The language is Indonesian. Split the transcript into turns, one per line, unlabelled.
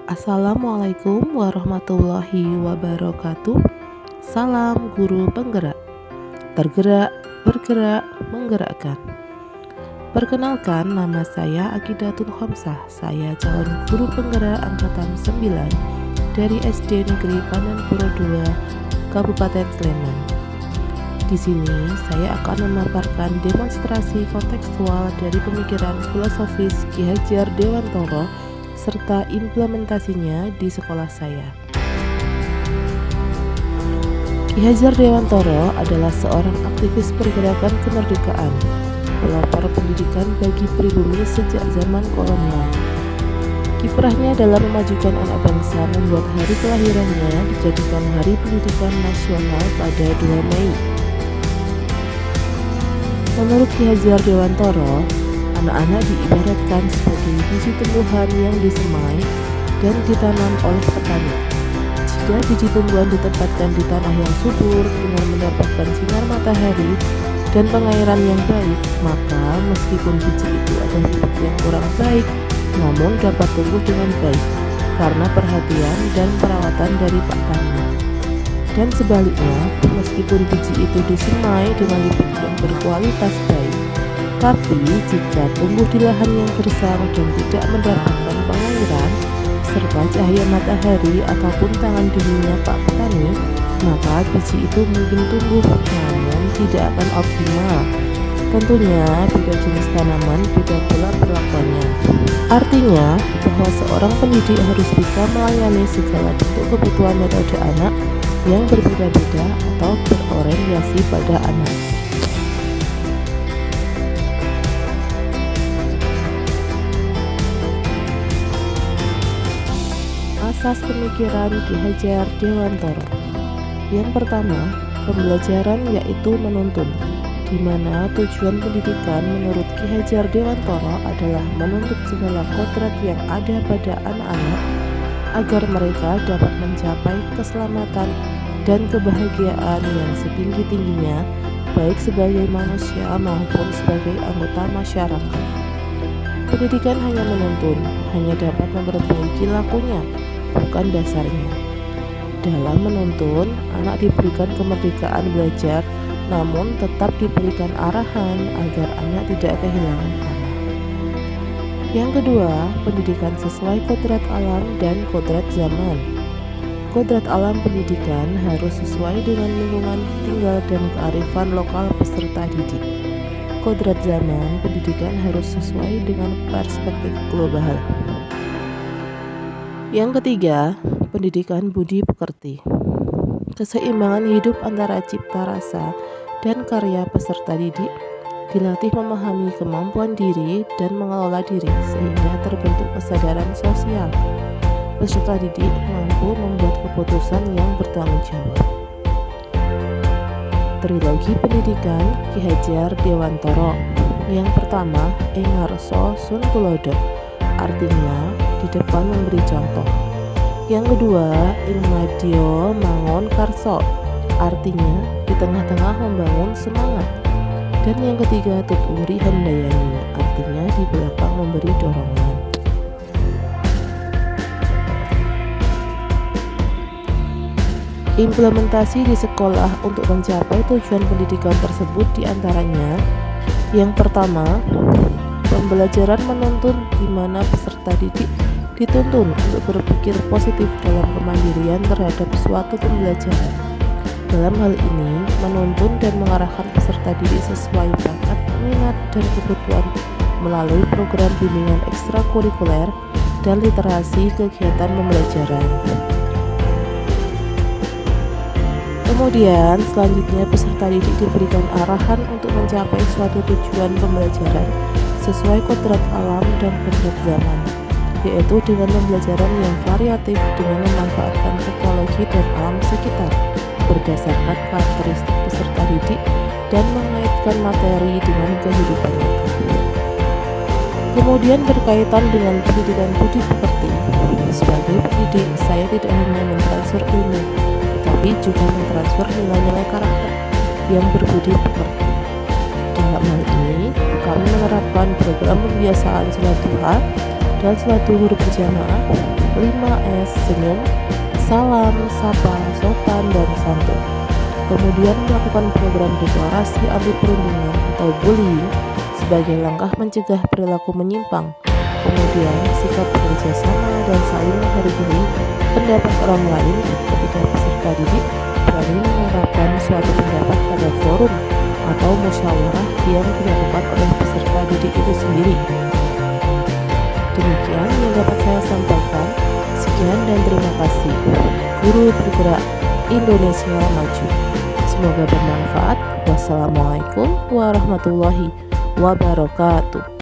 Assalamualaikum warahmatullahi wabarakatuh. Salam guru penggerak. Tergerak, bergerak, menggerakkan. Perkenalkan, nama saya Aqidatul Khamsah. Saya calon guru penggerak angkatan 9 dari SD Negeri Pandanpuro 2, Kabupaten Sleman. Di sini saya akan memaparkan demonstrasi kontekstual dari pemikiran filosofis Ki Hajar Dewantara serta implementasinya di sekolah saya. Ki Hajar Dewantara adalah seorang aktivis pergerakan kemerdekaan, pelopor pendidikan bagi pribumi sejak zaman kolonial. Kiprahnya dalam memajukan anak bangsa membuat hari kelahirannya dijadikan Hari Pendidikan Nasional pada 2 Mei. Menurut Ki Hajar Dewantara, anak-anak diibaratkan sebagai biji tumbuhan yang disemai dan ditanam oleh petani. Jika biji tumbuhan ditempatkan di tanah yang subur dengan mendapatkan sinar matahari dan pengairan yang baik, maka meskipun biji itu adalah bibit yang kurang baik, namun dapat tumbuh dengan baik karena perhatian dan perawatan dari petani. Dan sebaliknya, meskipun biji itu disemai dengan bibit yang berkualitas baik, tapi jika tumbuh di lahan yang gersang dan tidak mendapatkan pengairan serta cahaya matahari ataupun tangan dinginnya Pak Petani, maka biji itu mungkin tumbuh namun tidak akan optimal. Tentunya beda jenis tanaman, beda pula perlakuannya. Artinya bahwa seorang pendidik harus bisa melayani segala bentuk kebutuhan metode anak yang berbeda-beda atau berorientasi pada anak. Asas pemikiran Ki Hajar Dewantara. Yang pertama, pembelajaran yaitu menuntun, di mana tujuan pendidikan menurut Ki Hajar Dewantara adalah menuntut segala kodrat yang ada pada anak-anak agar mereka dapat mencapai keselamatan dan kebahagiaan yang setinggi-tingginya, baik sebagai manusia maupun sebagai anggota masyarakat. Pendidikan hanya menuntun, hanya dapat memperbaiki lakunya, bukan dasarnya. Dalam menuntun, anak diberikan kemerdekaan belajar, namun tetap diberikan arahan agar anak tidak kehilangan arah. Yang kedua, pendidikan sesuai kodrat alam dan kodrat zaman. Kodrat alam pendidikan harus sesuai dengan lingkungan tinggal dan kearifan lokal peserta didik. Kodrat zaman pendidikan harus sesuai dengan perspektif global. Yang ketiga, pendidikan budi pekerti. Keseimbangan hidup antara cipta rasa dan karya peserta didik, dilatih memahami kemampuan diri dan mengelola diri sehingga terbentuk kesadaran sosial. Peserta didik mampu membuat keputusan yang bertanggung jawab. Trilogi pendidikan Ki Hajar Dewantara. Yang pertama, Engarso Sun Tulodo, artinya di depan memberi contoh. Yang kedua, Ingmadyo Mangun Karso, artinya di tengah-tengah membangun semangat. Dan yang ketiga, Tuturi Handayani, artinya di belakang memberi dorongan. Implementasi di sekolah untuk mencapai tujuan pendidikan tersebut diantaranya: yang pertama, pembelajaran menuntun, di mana peserta didik dituntun untuk berpikir positif dalam kemandirian terhadap suatu pembelajaran. Dalam hal ini, menuntun dan mengarahkan peserta didik sesuai bakat, minat, dan kebutuhan melalui program bimbingan ekstrakurikuler dan literasi kegiatan pembelajaran. Kemudian, selanjutnya peserta didik diberikan arahan untuk mencapai suatu tujuan pembelajaran sesuai kodrat alam dan kodrat zaman, yaitu dengan pembelajaran yang variatif dengan memanfaatkan teknologi dan alam sekitar berdasarkan karakteristik peserta didik dan mengaitkan materi dengan kehidupan nyata. Kemudian berkaitan dengan pendidikan budi pekerti. Sebagai pendidik, saya tidak hanya mentransfer ilmu, tetapi juga mentransfer nilai-nilai karakter yang berbudi pekerti. Dalam hal ini, kami menerapkan program pembiasaan sholat duha dan sholat zuhur berjamaah, 5S, senyum, salam, sapa, sopan, dan santun. Kemudian melakukan program deklarasi anti perundungan atau bullying sebagai langkah mencegah perilaku menyimpang. Kemudian sikap bekerjasama dan saling menghargai pendapat orang lain ketika peserta didik berani mengungkapkan suatu pendapat pada forum atau musyawarah yang dilakukan oleh peserta didik itu sendiri. Demikian yang dapat saya sampaikan. Sekian dan terima kasih. Guru Bergerak Indonesia Maju. Semoga bermanfaat. Wassalamualaikum warahmatullahi wabarakatuh.